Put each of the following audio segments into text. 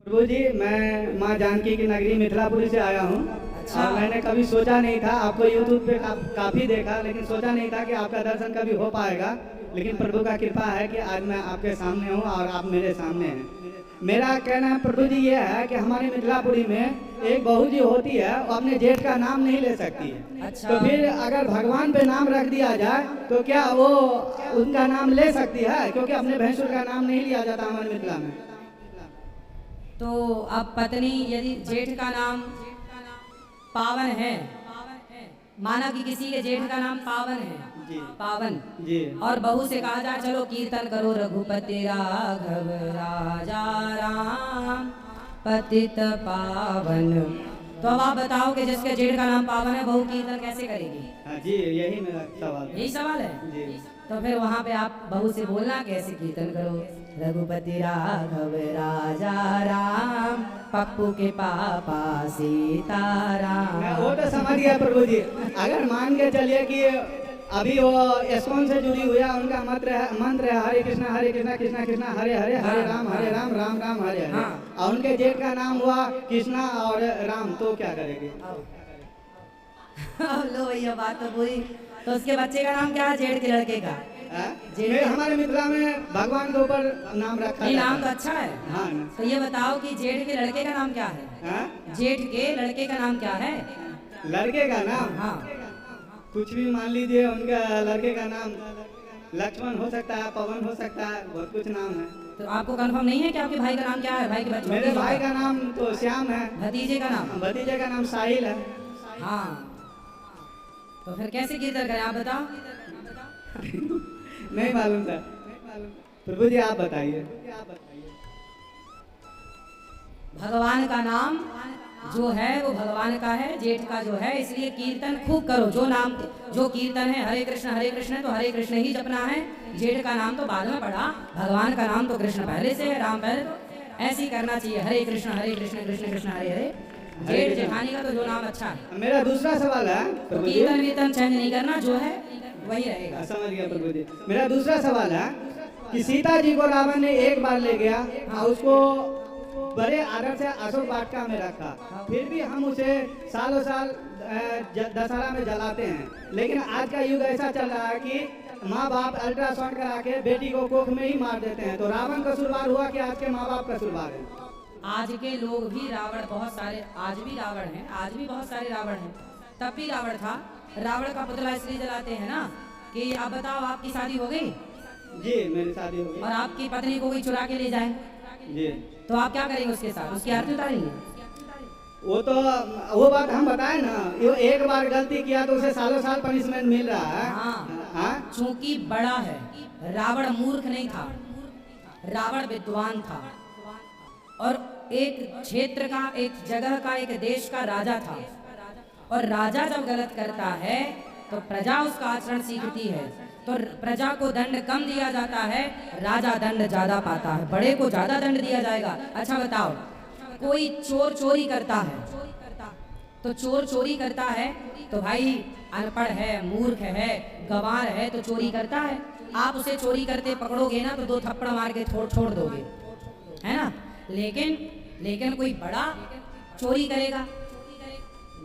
प्रभु जी, मैं माँ जानकी की नगरी मिथिलापुरी से आया हूँ। अच्छा। और मैंने कभी सोचा नहीं था, आपको यूट्यूब पे काफ़ी देखा, लेकिन सोचा नहीं था कि आपका दर्शन कभी हो पाएगा। लेकिन प्रभु का कृपा है कि आज मैं आपके सामने हूँ और आप मेरे सामने हैं। मेरा कहना है प्रभु जी ये है कि हमारी मिथिलापुरी में एक बहू जी होती है, वो अपने जेठ का नाम नहीं ले सकती है। अच्छा। तो फिर अगर भगवान पे नाम रख दिया जाए तो क्या वो उनका नाम ले सकती है? क्योंकि अपने भैंसुर का नाम नहीं लिया जाता हमारे मिथिला में। तो अब पत्नी यदि जेठ का नाम पावन है, माना कि किसी के जेठ का नाम पावन है, जी पावन जी। और बहू से कहा जाए चलो कीर्तन करो रघुपति राघव राजा राम पतित पावन, तो अब आप बताओ कि जिसके जेठ का नाम पावन है बहू कीर्तन कैसे करेगी? हाँ जी, यही मेरा सवाल है। यही सवाल है। जी। तो फिर वहां पे आप बहू से बोलना कैसे कीर्तन करो रघुपति राघव राजा राम पप्पू के पापा सीताराम। मैं वो तो समझ गया प्रभु जी। अगर मान के चलिए कि अभी वो एस्कॉन से जुड़ी हुई है, उनका मंत्र है हरे कृष्णा कृष्णा कृष्णा हरे हरे हरे राम राम राम हरे हरे, हाँ। और उनके जेठ का नाम हुआ कृष्णा और राम, तो क्या करेगी? लो भैया बात तो पूरी। तो उसके बच्चे का नाम क्या है जेठ के लड़के का? हमारे मिथिला में भगवान के ऊपर नाम रखा नहीं, जाता नाम है। तो अच्छा है। हाँ ना। तो ये बताओ कि जेठ के लड़के का नाम क्या है? हाँ? जेठ के लड़के का नाम क्या है? लड़के का नाम? हाँ। कुछ भी मान लीजिए, उनका लड़के का नाम लक्ष्मण हो सकता है, पवन हो सकता है, बहुत कुछ नाम है। तो आपको कंफर्म नहीं है कि आपके भाई का नाम क्या है? भाई के बच्चे मेरे भाई का नाम तो श्याम है। भतीजे का नाम? भतीजे का नाम साहिल है। हाँ। तो फिर कैसे कीर्तन करें आप बताओ? नहीं मालूम था। प्रभु जी आप बताइए। भगवान का नाम जो है वो भगवान का है, जेठ का जो है, इसलिए कीर्तन खूब करो। जो कीर्तन है हरे कृष्ण तो हरे कृष्ण ही जपना है। जेठ का नाम तो बाद में पड़ा, भगवान का नाम तो कृष्ण पहले से है, राम पहले। तो ऐसे ही करना चाहिए, हरे कृष्ण कृष्ण कृष्ण हरे हरे। जेठ जेठानी का तो जो नाम अच्छा है। मेरा दूसरा सवाल है प्रभु जी। कीर्तन वीर्तन चेंज नहीं करना, जो है वही रहेगा। समझ गया प्रभु जी। मेरा दूसरा सवाल है कि सीता जी को रावण ने एक बार ले गया और उसको बड़े आदर से अशोक वाटिका में रखा, फिर भी हम उसे सालों साल दशहरा में जलाते हैं। लेकिन आज का युग ऐसा चल रहा है कि माँ बाप अल्ट्रासाउंड करा के बेटी को कोख में ही मार देते हैं। तो रावण कसूरवार हुआ कि आज के माँ बाप कसूरवार है? आज के लोग भी रावण, बहुत सारे आज भी रावण हैं, आज भी बहुत सारे रावण हैं। तब भी रावण था। रावण का पुतला इसलिए जलाते हैं ना कि आप बताओ आपकी शादी हो गई जी, मेरी शादी हो गई और आपकी पत्नी को कोई चुरा के ले जाए जी, तो आप क्या करेंगे उसके साथ? उसकी आरती उतारेंगे? वो बात हम बताए ना, ये एक बार गलती किया तो उसे सालों साल पनिशमेंट मिल रहा है। हाँ। हाँ? चूंकि बड़ा है, रावण मूर्ख नहीं था, रावण विद्वान था और एक क्षेत्र का, एक जगह का, एक देश का राजा था। और राजा जब गलत करता है तो प्रजा उसका आचरण सीखती है, तो प्रजा को दंड कम दिया जाता है, राजा दंड ज्यादा पाता है, बड़े को ज्यादा दंड दिया जाएगा। अच्छा बताओ, कोई चोर चोरी करता है तो चोर चोरी करता है तो भाई अनपढ़ है, मूर्ख है, गंवार है तो चोरी करता है। आप उसे चोरी करते पकड़ोगे ना तो 2 थप्पड़ मार के छोड़ दोगे, है ना। लेकिन कोई बड़ा चोरी करेगा,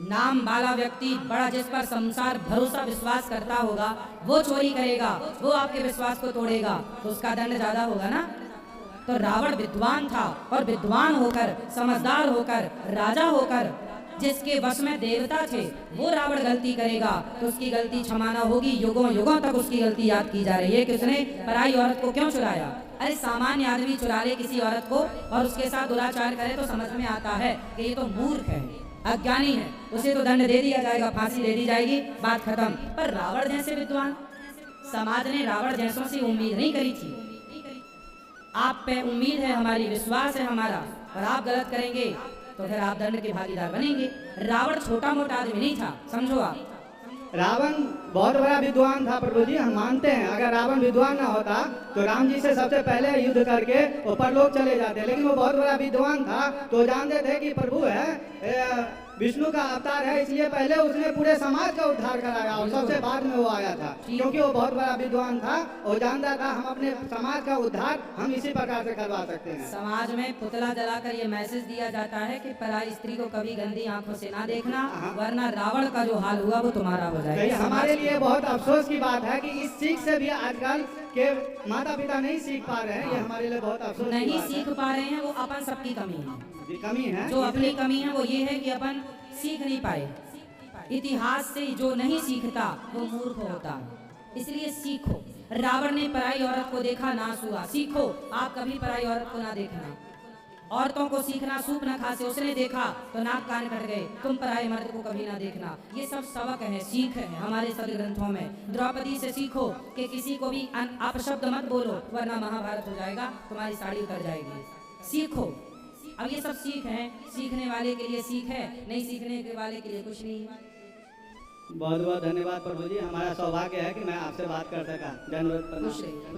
नाम वाला व्यक्ति, बड़ा जिस पर संसार भरोसा विश्वास करता होगा, वो चोरी करेगा, वो आपके विश्वास को तोड़ेगा तो उसका दंड ज्यादा होगा ना। तो रावण विद्वान था और विद्वान होकर, समझदार होकर, राजा होकर, जिसके वश में देवता थे, वो रावण गलती करेगा तो उसकी गलती क्षमा न होगी। युगों युगों तक उसकी गलती याद की जा रही है कि उसने पराई औरत को क्यों चुराया। अरे सामान्य आदमी चुरा ले किसी औरत को और उसके साथ दुराचार करे तो समझ में आता है कि ये तो मूर्ख है, अज्ञानी है, उसे तो दंड दे दिया जाएगा, फांसी दे दी जाएगी, बात खत्म। पर रावण जैसे विद्वान, समाज ने रावण जैसों से उम्मीद नहीं करी थी। आप पे उम्मीद है हमारी, विश्वास है हमारा, और आप गलत करेंगे तो फिर आप दंड के भागीदार बनेंगे। रावण छोटा मोटा आदमी नहीं था, समझो आप। रावण बहुत बड़ा विद्वान था प्रभु जी, हम मानते हैं। अगर रावण विद्वान ना होता तो राम जी से सबसे पहले युद्ध करके ऊपर लोग चले जाते, लेकिन वो बहुत बड़ा विद्वान था तो जानते थे कि प्रभु है विष्णु का अवतार है, इसलिए पहले उसने पूरे समाज का उद्धार कराया और सबसे बाद में वो आया था, क्योंकि वो बहुत बड़ा विद्वान था और जानता था हम अपने समाज का उद्धार हम इसी प्रकार से करवा सकते हैं। समाज में पुतला जलाकर ये मैसेज दिया जाता है कि पराई स्त्री को कभी गंदी आंखों से ना देखना, वरना रावण का जो हाल हुआ वो तुम्हारा हो जाएगा। हमारे लिए बहुत अफसोस की बात है कि इस सीख से भी आजकल के माता पिता नहीं सीख पा रहे हैं। ये हमारे लिए बहुत अफसोस की नहीं बात सीख पा रहे हैं, वो अपन सबकी कमी है। कमी है जो अपनी कमी है वो ये है कि अपन सीख नहीं पाए। इतिहास से जो नहीं सीखता वो मूर्ख होता है, इसलिए सीखो। रावण ने पराई औरत को देखा, नाश हुआ। सीखो आप कभी पराई औरत को ना देखना, औरतों को सीखना सूप न खासे। उसने देखा तो नाक कान कट गए। तुम पराये मर्द को कभी ना देखना। ये सब सबक है, सीख है हमारे सभी ग्रंथों में। द्रौपदी से सीखो कि किसी को भी अपशब्द मत बोलो, वरना महाभारत हो जाएगा, तुम्हारी साड़ी उतर जाएगी। सीखो। अब ये सब सीख है, सीखने वाले के लिए सीख है, नहीं सीखने के वाले के लिए कुछ नहीं है। बहुत बहुत धन्यवाद प्रभु जी, हमारा सौभाग्य है कि मैं आपसे बात कर सका। धन्यवाद।